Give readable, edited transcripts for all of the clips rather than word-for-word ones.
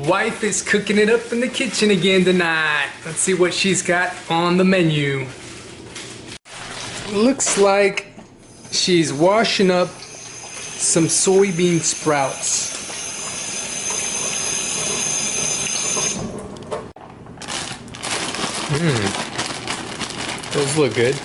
wife is cooking it up in the kitchen again tonight. Let's see what she's got on the menu. Looks like she's washing up some soybean sprouts. Those look good.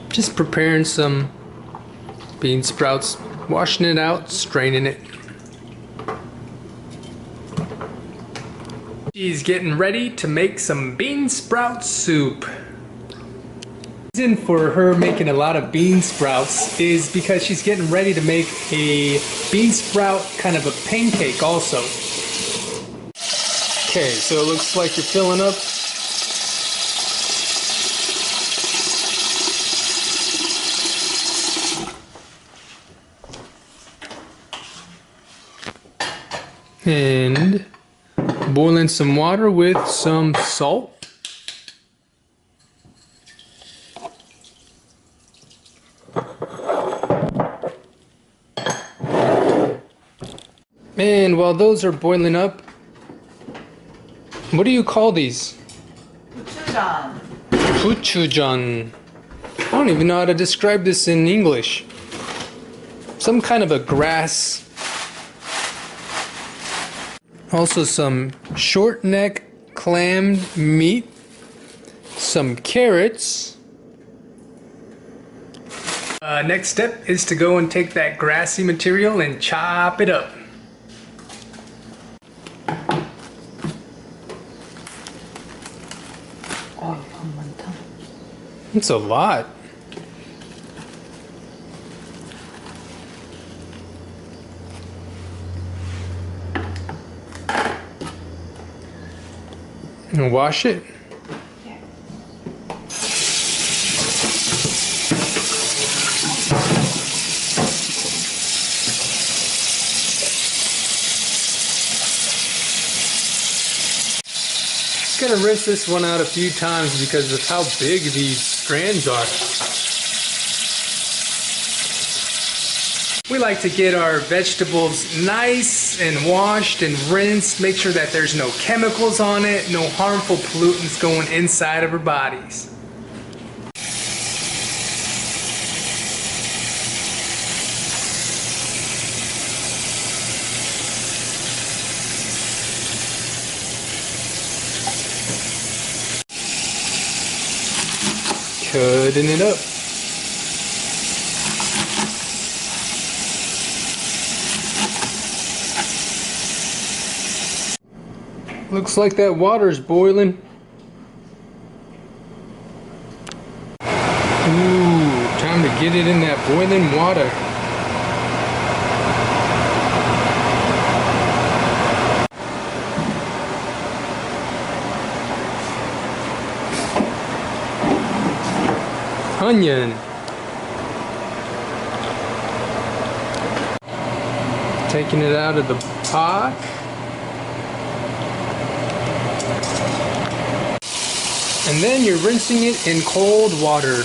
Just preparing some bean sprouts, washing it out, straining it. She's getting ready to make some bean sprout soup. The reason for her making a lot of bean sprouts is because she's getting ready to make a bean sprout kind of a pancake also. Okay, so it looks like you're filling up. And boiling some water with some salt. And while those are boiling up, what do you call these? Gochujang. Gochujang. I don't even know how to describe this in English. Some kind of a grass. Also some short neck clam meat, some carrots. Next step is to go and take that grassy material and chop it up. It's a lot. And wash it. Yeah. Gonna rinse this one out a few times because of how big these strands are. We like to get our vegetables nice and washed and rinsed, make sure that there's no chemicals on it, no harmful pollutants going inside of our bodies. Cutting it up. Looks like that water's boiling. Ooh, time to get it in that boiling water. Onion. Taking it out of the pot. And then you're rinsing it in cold water.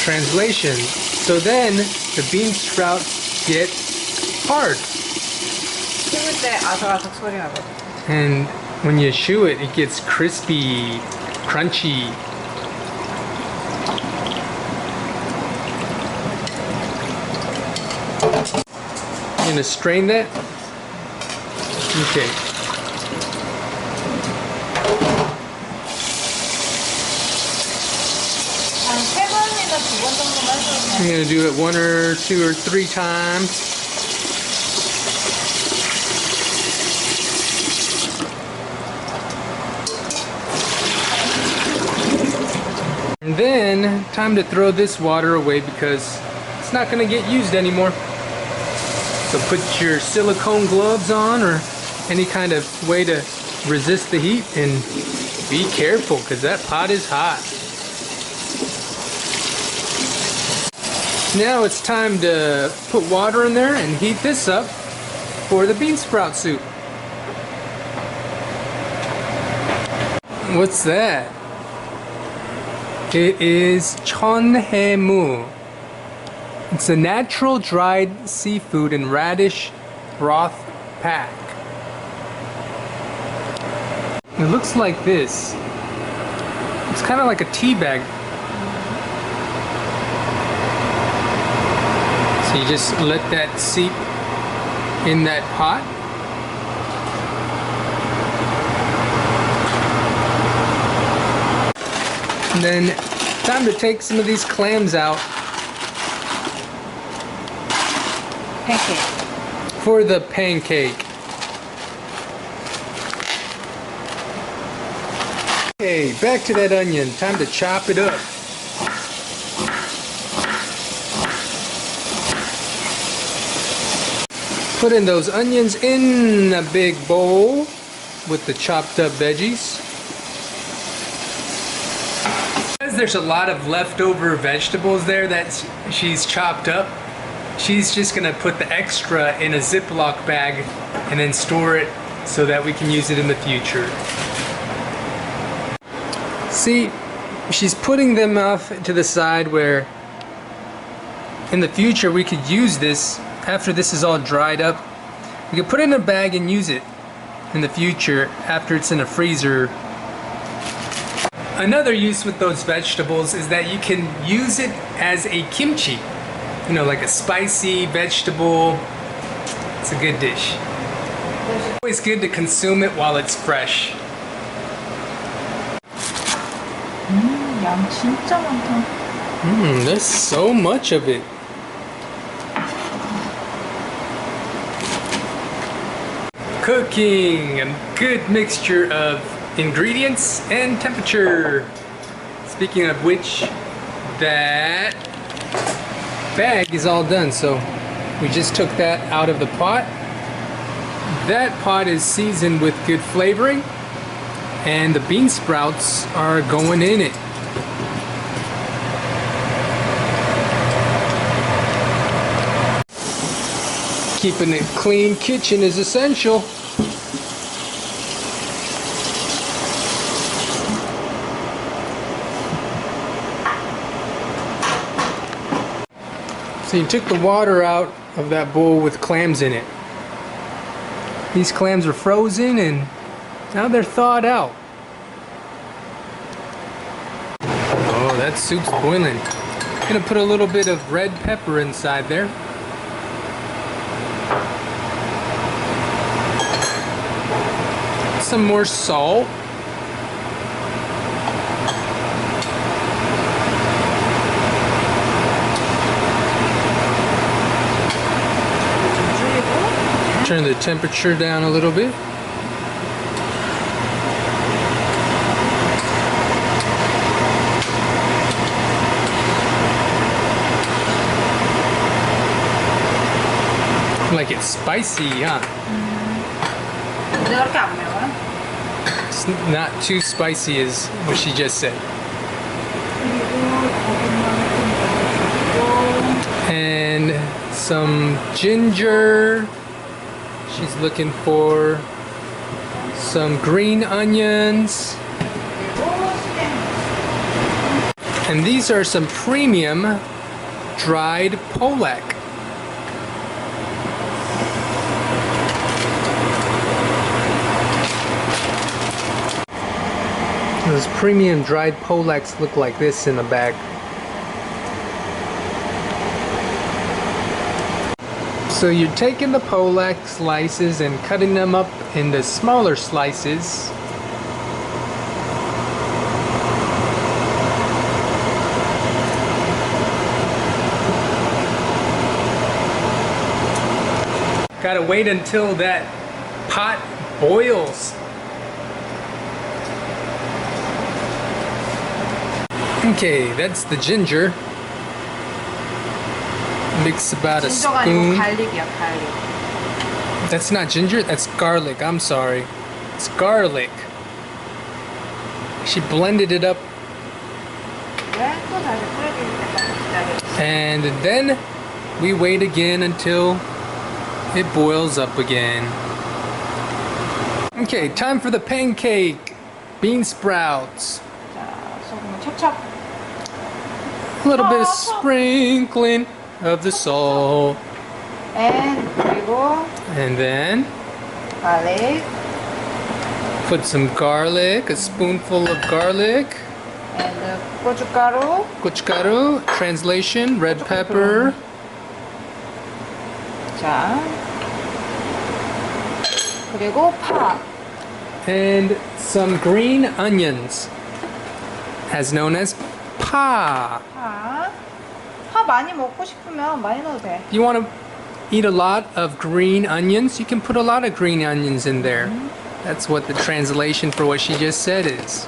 Translation. So then the bean sprouts get hard. And when you chew it, it gets crispy, crunchy. You gonna strain that? Okay. I'm going to do it 1 or 2 or 3 times. And then, time to throw this water away because it's not going to get used anymore. So put your silicone gloves on or any kind of way to resist the heat and be careful because that pot is hot. Now it's time to put water in there and heat this up for the bean sprout soup. What's that? It is chonhaemu. It's a natural dried seafood and radish broth pack. It looks like this. It's kind of like a tea bag. So you just let that seep in that pot. And then time to take some of these clams out Pancake. for the pancake. Okay, back to that onion. Time to chop it up. Put in those onions in a big bowl with the chopped up veggies. Because there's a lot of leftover vegetables there that she's chopped up, she's just gonna put the extra in a Ziploc bag and then store it so that we can use it in the future. See, she's putting them off to the side where in the future we could use this. After this is all dried up, we can put it in a bag and use it in the future after it's in a freezer. Another use with those vegetables is that you can use it as a kimchi. You know, like a spicy vegetable. It's a good dish. It's always good to consume it while it's fresh. 양 진짜 많다. There's so much of it. Cooking, a good mixture of ingredients and temperature. Speaking of which, that bag is all done, so we just took that out of the pot. That pot is seasoned with good flavoring, and the bean sprouts are going in it. Keeping a clean kitchen is essential. So you took the water out of that bowl with clams in it. These clams are frozen and now they're thawed out. Oh, that soup's boiling. I'm gonna put a little bit of red pepper inside there. Some more salt. Turn the temperature down a little bit. Like it's spicy, huh? 그렇게 안 매워요? It's not too spicy as what she just said. And some ginger. She's looking for some green onions. And these are some premium dried polak. Those premium dried polaks look like this in the bag. So you're taking the polak slices and cutting them up into smaller slices. Gotta wait until that pot boils. Okay, that's the ginger. Mix about a 진저가 아니고 spoon. 갈릭이야, 갈릭. That's not ginger, that's garlic. I'm sorry. It's garlic. She blended it up. 왜 또 다시 끓여줄 때까지 기다려? 하게 됐어요. And then we wait again until it boils up again. Okay, time for the pancake. Bean sprouts. 자, 소금을 찹찹. A little bit of sprinkling of the salt. 그리고 And then garlic put some garlic, a spoonful of garlic. and 고춧가루. Gochugaru, translation, red pepper. 자, 그리고 파. And some green onions, as known as pa. 파 많이 먹고 싶으면 많이 넣어도 돼. If you want to eat a lot of green onions, you can put a lot of green onions in there. That's what the translation for what she just said is.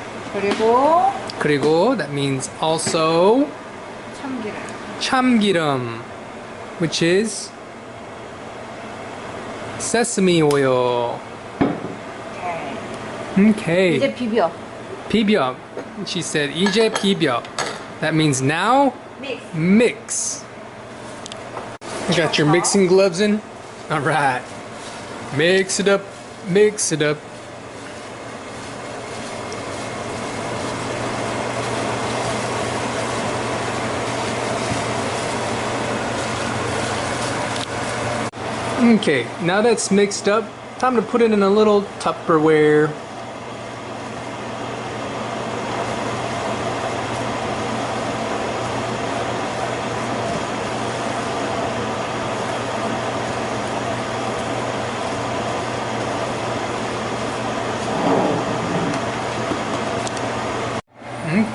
그리고 that means also 참기름. 참기름, which is sesame oil. Okay. 이제 비벼. 비벼. She said 이제 비벼. That means now mix. You got your mixing gloves in? All right. Mix it up. Mix it up. Okay, now that's mixed up, time to put it in a little Tupperware.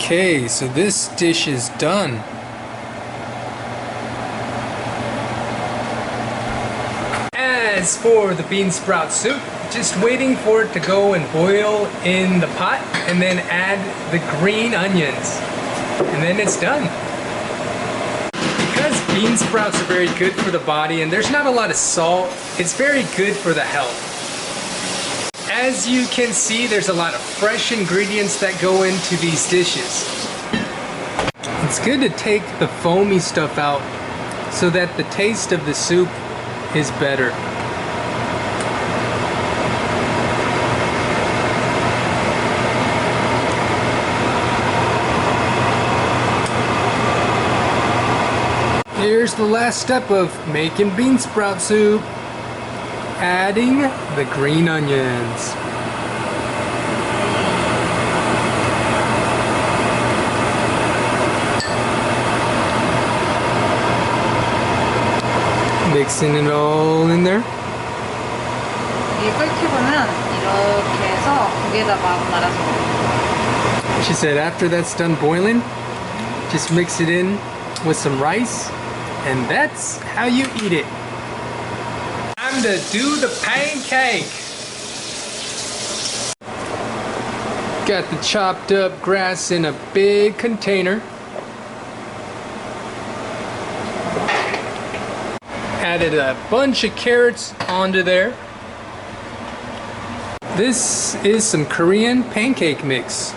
Okay, so this dish is done. As for the bean sprout soup, just waiting for it to go and boil in the pot and then add the green onions. And then it's done. Because bean sprouts are very good for the body and there's not a lot of salt, it's very good for the health. As you can see, there's a lot of fresh ingredients that go into these dishes. It's good to take the foamy stuff out so that the taste of the soup is better. Here's the last step of making bean sprout soup. Adding the green onions. Mixing it all in there. 이 끓기고는 이렇게 해서 국에다가 말아서. She said after that's done boiling, just mix it in with some rice, and that's how you eat it. Time to do the pancake. Got the chopped up grass in a big container. Added a bunch of carrots onto there. This is some Korean pancake mix.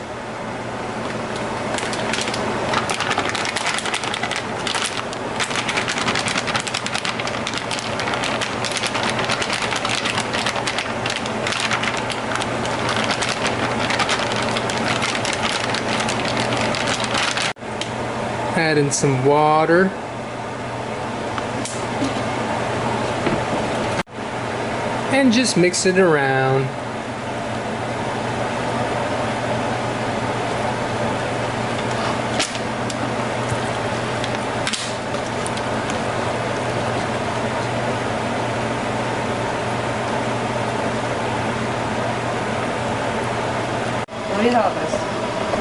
Add in some water. And just mix it around.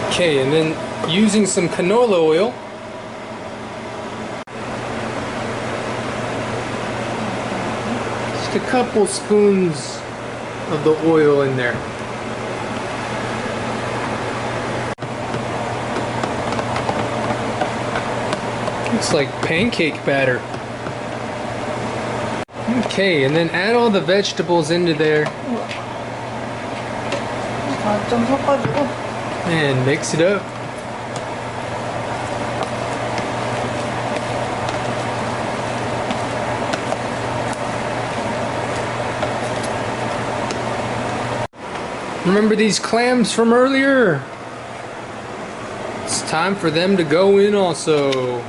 Okay, and then using some canola oil, just a couple spoons of the oil in there. Looks like pancake batter. Okay, and then add all the vegetables into there 좀 섞어주고. and mix it up. Remember these clams from earlier? It's time for them to go in also.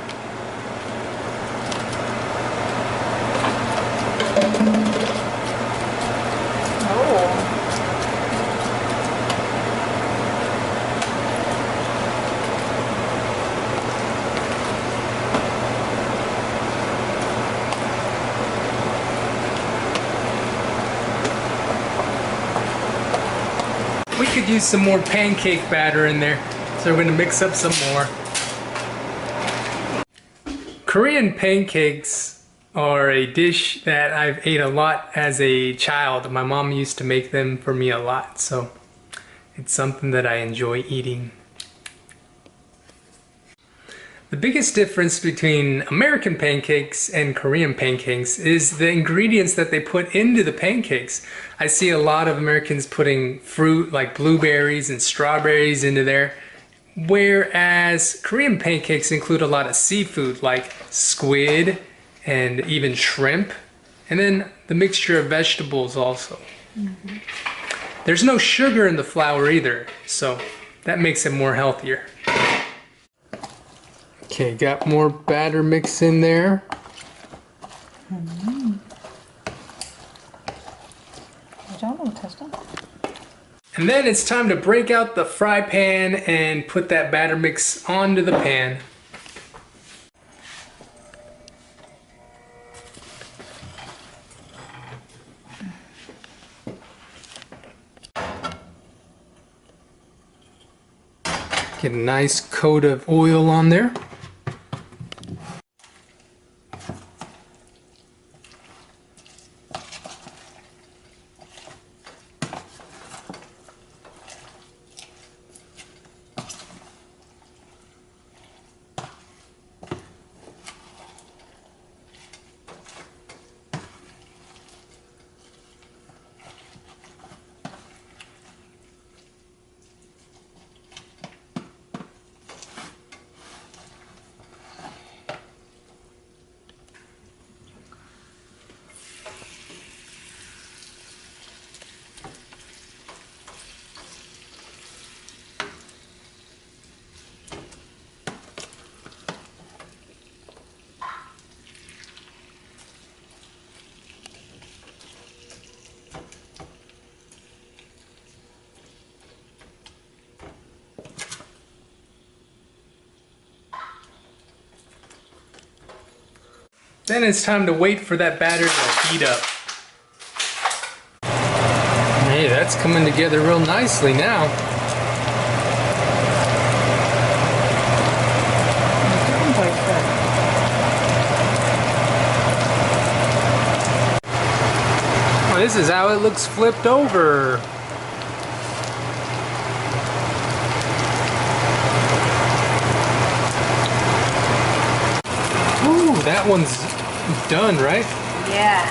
We could use some more pancake batter in there, so we're gonna mix up some more. Korean pancakes are a dish that I've ate a lot as a child. My mom used to make them for me a lot, so it's something that I enjoy eating. The biggest difference between American pancakes and Korean pancakes is the ingredients that they put into the pancakes. I see a lot of Americans putting fruit like blueberries and strawberries into there, whereas Korean pancakes include a lot of seafood like squid and even shrimp, and then the mixture of vegetables also. Mm-hmm. There's no sugar in the flour either, so that makes it more healthier. Okay, got more batter mix in there. And then it's time to break out the fry pan and put that batter mix onto the pan. Get a nice coat of oil on there. Then it's time to wait for that batter to heat up. Hey, that's coming together real nicely now. Oh, this is how it looks flipped over. Ooh, that one's done, right? Yeah,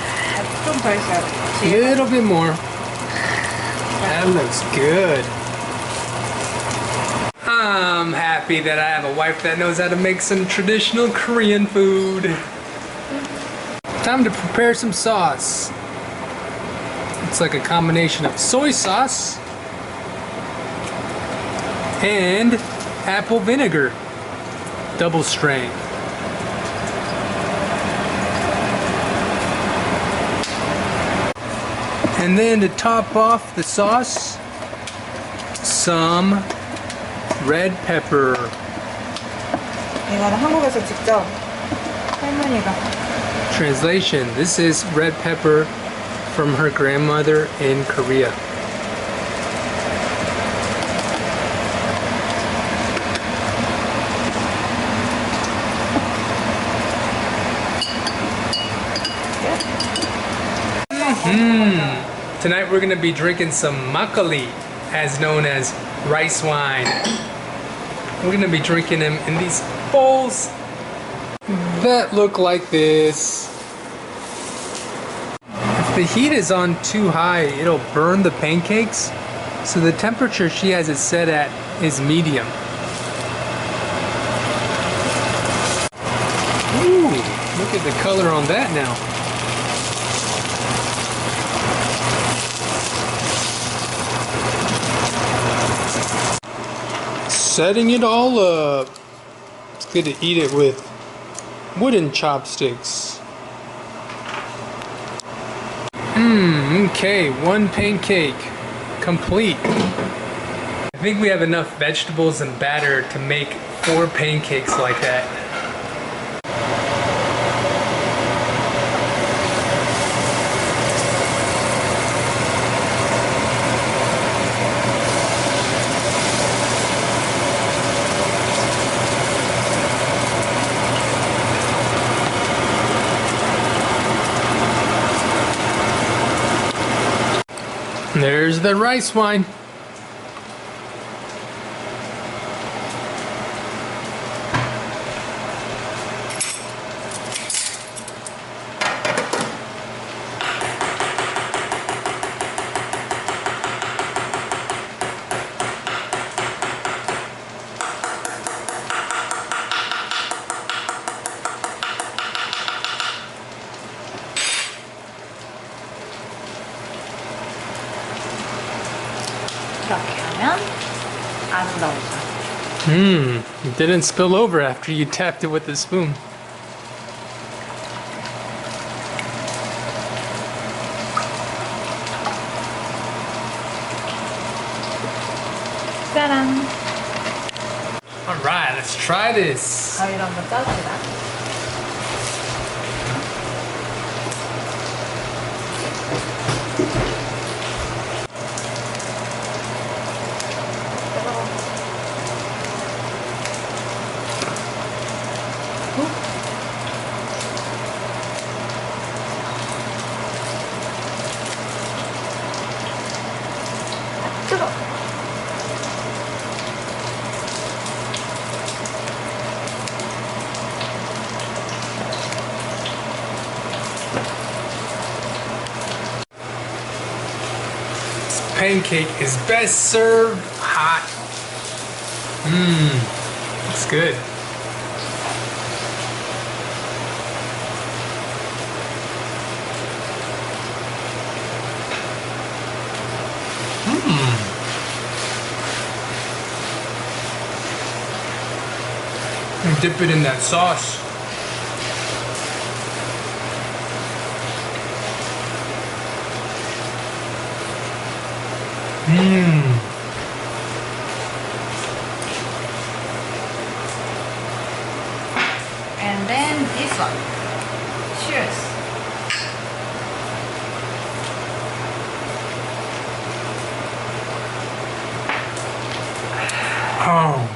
좀 더 있어요. A little bit more. That looks good. I'm happy that I have a wife that knows how to make some traditional Korean food. Time to prepare some sauce. It's like a combination of soy sauce and apple vinegar, double strain. And then to top off the sauce, some red pepper. 이거는 한국에서 직접 할머니가. Translation: this is red pepper from her grandmother in Korea. Tonight we're going to be drinking some makgeolli, as known as rice wine. We're going to be drinking them in these bowls that look like this. If the heat is on too high, it'll burn the pancakes, so the temperature she has it set at is medium. Ooh, look at the color on that now. setting it all up. It's good to eat it with wooden chopsticks. Okay, one pancake complete. I think we have enough vegetables and batter to make 4 pancakes like that. There's the rice wine. 이렇게 하면 아름다워져. It didn't spill over after you tapped it with the spoon. 짜란. Alright, let's try this. 가위로 한번 짜줍시다. 뜨거. This pancake is best served hot. Looks good. And dip it in that sauce. And then this one. Cheers. Oh.